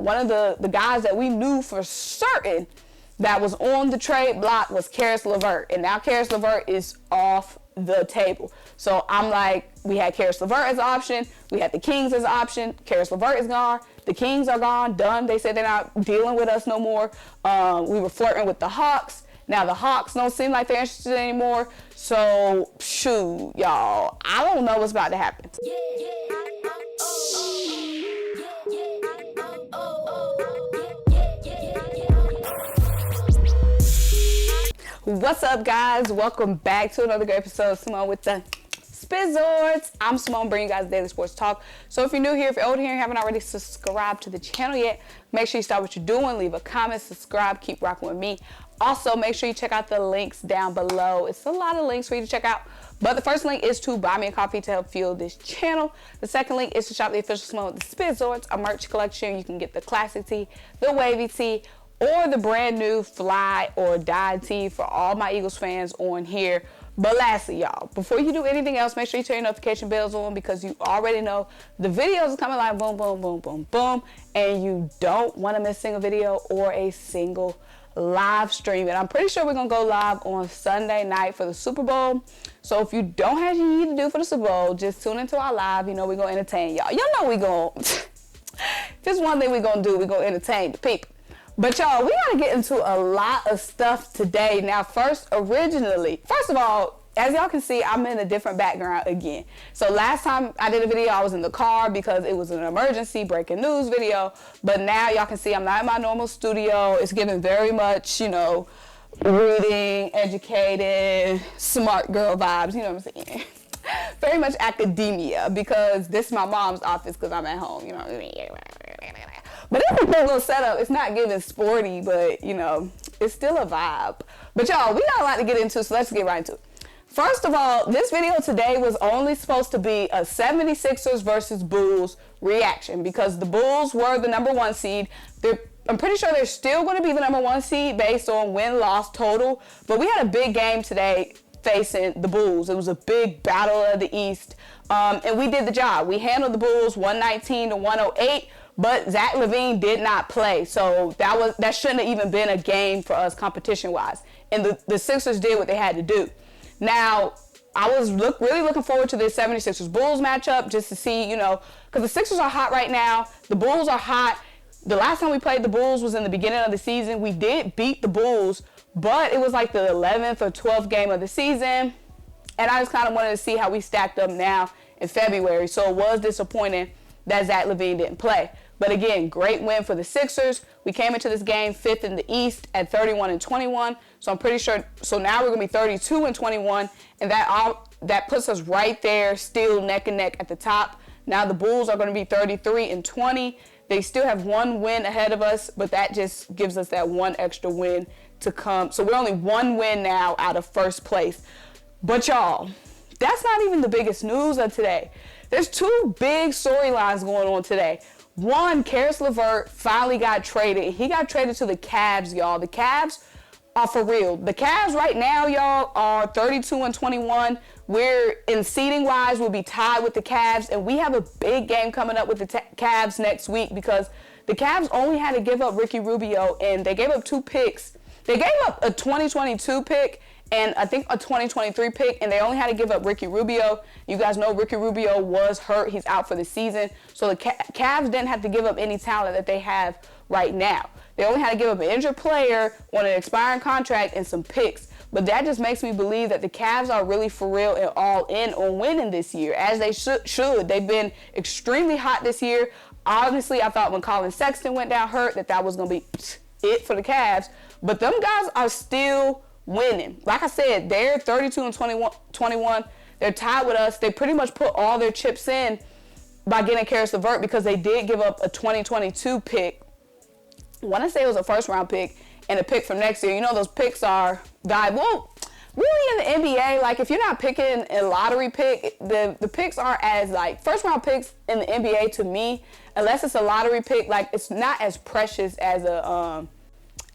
one of the guys that we knew for certain that was on the trade block was Caris Levert. And now Caris Levert is off the table. So I'm like, we had Caris Levert as an option. We had the Kings as an option. Caris Levert is gone. The Kings are gone, done. They said they're not dealing with us no more. We were flirting with the Hawks. Now the Hawks don't seem like they're interested anymore. So, shoot, y'all, I don't know what's about to happen. What's up, guys? Welcome back to another great episode of Simone with the Sports. I'm Simone, bringing you guys daily sports talk. So if you're new here, if you're old here and haven't already subscribed to the channel yet, make sure you start what you're doing, leave a comment, subscribe, keep rocking with me. Also, make sure you check out the links down below. It's a lot of links for you to check out. But the first link is to buy me a coffee to help fuel this channel. The second link is to shop the official Simone with the Sports, a merch collection. You can get the classic tee, the wavy tee, or the brand new fly or die tee for all my Eagles fans on here. But lastly, y'all, before you do anything else, make sure you turn your notification bells on, because you already know the videos are coming like boom, boom, boom, boom, boom, and you don't want to miss a single video or a single live stream. And I'm pretty sure we're gonna go live on Sunday night for the Super Bowl. So if you don't have anything you need to do for the Super Bowl, just tune into our live. You know we're gonna entertain y'all. Y'all know we gonna if there's one thing we're gonna do, we're gonna entertain the people. But y'all, we gotta get into a lot of stuff today. Now, first of all, as y'all can see, I'm in a different background again. So last time I did a video, I was in the car because it was an emergency breaking news video. But now y'all can see I'm not in my normal studio. It's giving very much, you know, reading, educated, smart girl vibes, you know what I'm saying? Very much academia, because this is my mom's office because I'm at home, you know what I mean? But it's a cool little setup. It's not giving sporty, but, you know, it's still a vibe. But y'all, we got a lot to get into, so let's get right into it. First of all, this video today was only supposed to be a 76ers versus Bulls reaction, because the Bulls were the #1 seed. I'm pretty sure they're still going to be the #1 seed based on win-loss total. But we had a big game today facing the Bulls. It was a big battle of the East, and we did the job. We handled the Bulls 119 to 108. But Zach LaVine did not play, so that shouldn't have even been a game for us competition-wise. And the Sixers did what they had to do. Now, I was really looking forward to this 76ers-Bulls matchup, just to see, you know, because the Sixers are hot right now. The Bulls are hot. The last time we played the Bulls was in the beginning of the season. We did beat the Bulls, but it was like the 11th or 12th game of the season. And I just kind of wanted to see how we stacked up now in February. So it was disappointing that Zach LaVine didn't play. But again, great win for the Sixers. We came into this game 5th in the East at 31-21. So I'm pretty sure, so now we're gonna be 32-21, and that puts us right there, still neck and neck at the top. Now the Bulls are gonna be 33-20. They still have one win ahead of us, but that just gives us that one extra win to come. So we're only one win now out of first place. But y'all, that's not even the biggest news of today. There's two big storylines going on today. One, Caris Levert finally got traded. He got traded to the Cavs, y'all. The Cavs are for real. The Cavs right now, y'all, are 32-21. We're, in seeding wise, we'll be tied with the Cavs, and we have a big game coming up with the Cavs next week, because the Cavs only had to give up Ricky Rubio, and they gave up 2 picks. They gave up a 2022 pick and I think a 2023 pick, and they only had to give up Ricky Rubio. You guys know Ricky Rubio was hurt. He's out for the season. So the Cavs didn't have to give up any talent that they have right now. They only had to give up an injured player on an expiring contract and some picks. But that just makes me believe that the Cavs are really for real and all in on winning this year, as they should. They've been extremely hot this year. Honestly, I thought when Colin Sexton went down hurt that was going to be it for the Cavs. But them guys are still winning. Like I said, they're 32-21. They're tied with us. They pretty much put all their chips in by getting Caris Levert, because they did give up a 2022 pick. I want to say it was a first-round pick and a pick from next year. You know, those picks are valuable. Really, in the NBA, like, if you're not picking a lottery pick, the picks aren't as, like, first-round picks in the NBA, to me, unless it's a lottery pick, like, it's not as precious as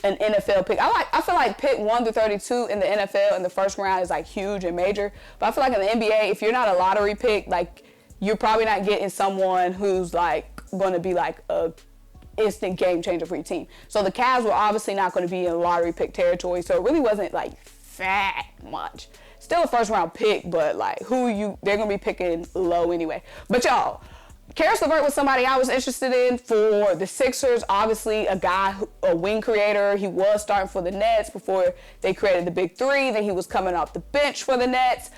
an NFL pick. I feel like pick 1 through 32 in the NFL in the first round is like huge and major. But I feel like in the NBA, if you're not a lottery pick, like, you're probably not getting someone who's like going to be like a instant game changer for your team. So the Cavs were obviously not going to be in lottery pick territory, so it really wasn't like that much. Still a first round pick, but like they're going to be picking low anyway. But y'all, Caris Levert was somebody I was interested in for the Sixers. Obviously a wing creator. He was starting for the Nets before they created the big three. Then he was coming off the bench for the Nets.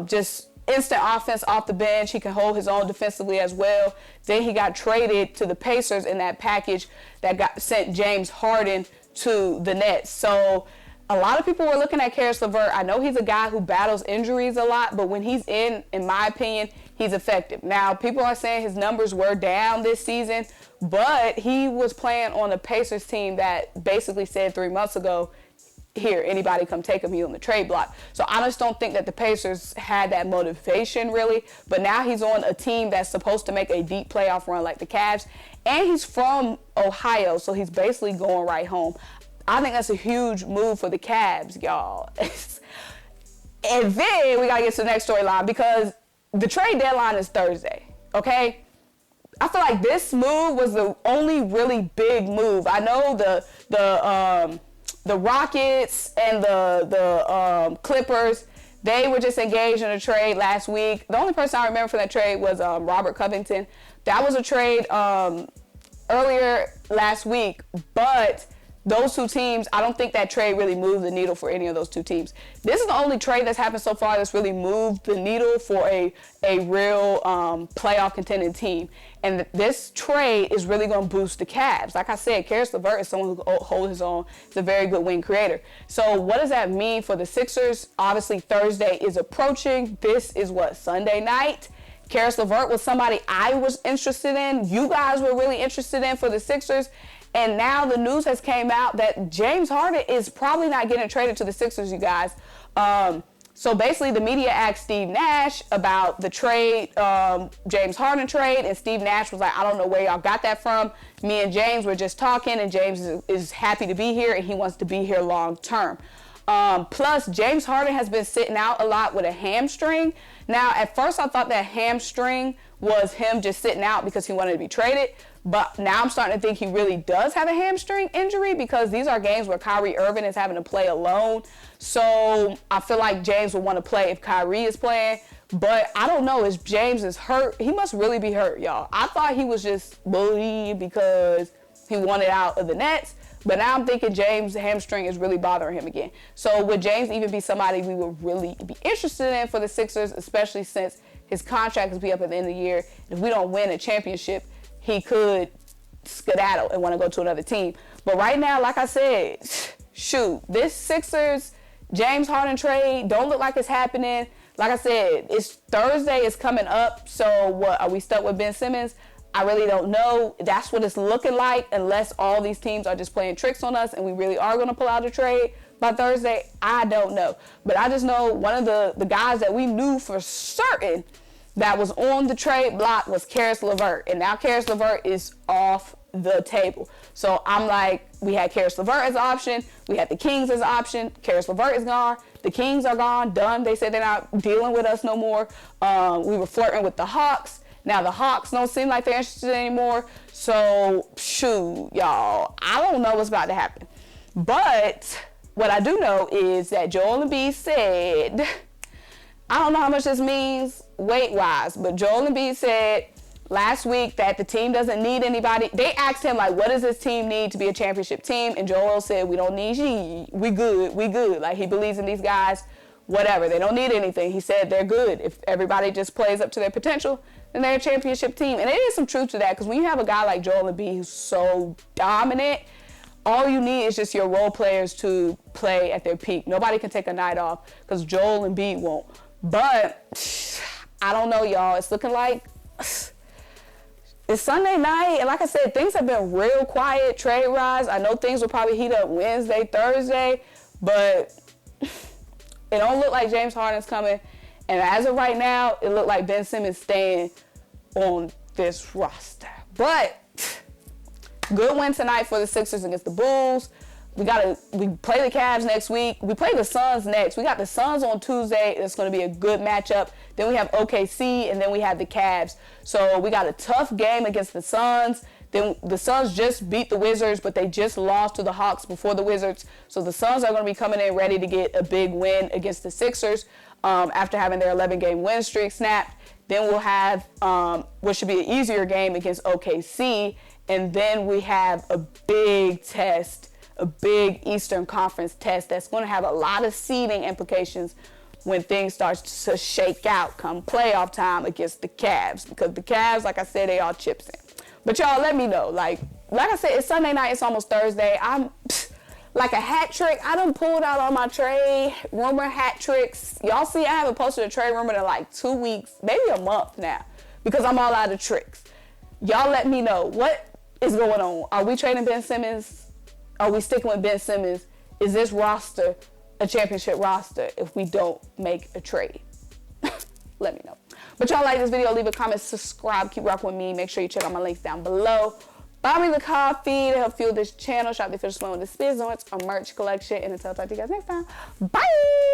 Just instant offense off the bench. He can hold his own defensively as well. Then he got traded to the Pacers in that package that sent James Harden to the Nets. So a lot of people were looking at Caris Levert. I know he's a guy who battles injuries a lot, but when he's in my opinion, he's effective. Now, people are saying his numbers were down this season, but he was playing on the Pacers team that basically said 3 months ago, here, anybody come take him, he's on the trade block. So I just don't think that the Pacers had that motivation really, but now he's on a team that's supposed to make a deep playoff run like the Cavs, and he's from Ohio, so he's basically going right home. I think that's a huge move for the Cavs, y'all. And then we gotta get to the next storyline because the trade deadline is Thursday, okay? I feel like this move was the only really big move. I know the Rockets and the Clippers, they were just engaged in a trade last week. The only person I remember from that trade was Robert Covington. That was a trade earlier last week, but those two teams, I don't think that trade really moved the needle for any of those two teams. This is the only trade that's happened so far that's really moved the needle for a real playoff contending team. And this trade is really going to boost the Cavs. Like I said, Caris Levert is someone who can hold his own. He's a very good wing creator. So what does that mean for the Sixers? Obviously, Thursday is approaching. This is Sunday night. Caris Levert was somebody I was interested in. You guys were really interested in for the Sixers. And now the news has came out that James Harden is probably not getting traded to the Sixers, you guys. So basically the media asked Steve Nash about the trade, James Harden trade, and Steve Nash was like, I don't know where y'all got that from. Me and James were just talking, and James is happy to be here, and he wants to be here long term. Plus, James Harden has been sitting out a lot with a hamstring. Now, at first I thought that hamstring was him just sitting out because he wanted to be traded. But now I'm starting to think he really does have a hamstring injury because these are games where Kyrie Irving is having to play alone. So I feel like James will want to play if Kyrie is playing. But I don't know if James is hurt. He must really be hurt, y'all. I thought he was just bullied because he wanted out of the Nets. But now I'm thinking James' hamstring is really bothering him again. So would James even be somebody we would really be interested in for the Sixers, especially since his contract will be up at the end of the year? If we don't win a championship, he could skedaddle and want to go to another team. But right now, like I said, shoot, this Sixers James Harden trade don't look like it's happening. Like I said, it's Thursday, it's coming up. So what, are we stuck with Ben Simmons? I really don't know. That's what it's looking like, unless all these teams are just playing tricks on us and we really are going to pull out a trade by Thursday. I don't know. But I just know one of the guys that we knew for certain that was on the trade block was Caris Levert. And now Caris Levert is off the table. So I'm like, we had Caris Levert as an option. We had the Kings as an option. Caris Levert is gone. The Kings are gone, done. They said they're not dealing with us no more. We were flirting with the Hawks. Now the Hawks don't seem like they're interested anymore. So, shoot, y'all, I don't know what's about to happen. But what I do know is that Joel Embiid said, I don't know how much this means weight-wise, but Joel Embiid said last week that the team doesn't need anybody. They asked him, like, what does this team need to be a championship team? And Joel said, we don't need you. We good. Like, he believes in these guys, whatever. They don't need anything. He said they're good. If everybody just plays up to their potential, then they're a championship team. And there is some truth to that, because when you have a guy like Joel Embiid who's so dominant, all you need is just your role players to play at their peak. Nobody can take a night off, because Joel Embiid won't. But I don't know, y'all. It's looking like it's Sunday night, and like I said, things have been real quiet trade-wise. I know things will probably heat up Wednesday, Thursday, but it don't look like James Harden's coming. And as of right now, it looked like Ben Simmons staying on this roster. But good win tonight for the Sixers against the Bulls. We play the Cavs next week. We play the Suns next. We got the Suns on Tuesday. It's going to be a good matchup. Then we have OKC, and then we have the Cavs. So we got a tough game against the Suns. Then the Suns just beat the Wizards, but they just lost to the Hawks before the Wizards. So the Suns are going to be coming in ready to get a big win against the Sixers after having their 11-game win streak snapped. Then we'll have what should be an easier game against OKC. And then we have a big test, a big Eastern Conference test that's going to have a lot of seeding implications when things start to shake out come playoff time against the Cavs. Because the Cavs, like I said, they all chips in. But y'all, let me know. Like I said, it's Sunday night. It's almost Thursday. I'm like a hat trick. I done pulled out all my trade rumor hat tricks. Y'all see, I haven't posted a trade rumor in like 2 weeks, maybe a month now, because I'm all out of tricks. Y'all let me know. What is going on? Are we trading Ben Simmons? Are we sticking with Ben Simmons? Is this roster a championship roster if we don't make a trade? Let me know. But y'all like this video, leave a comment, subscribe, keep rocking with me. Make sure you check out my links down below. Buy me the coffee to help fuel this channel. Shop the official Simone with the Spizzorts, our merch collection. And until I talk to you guys next time, bye!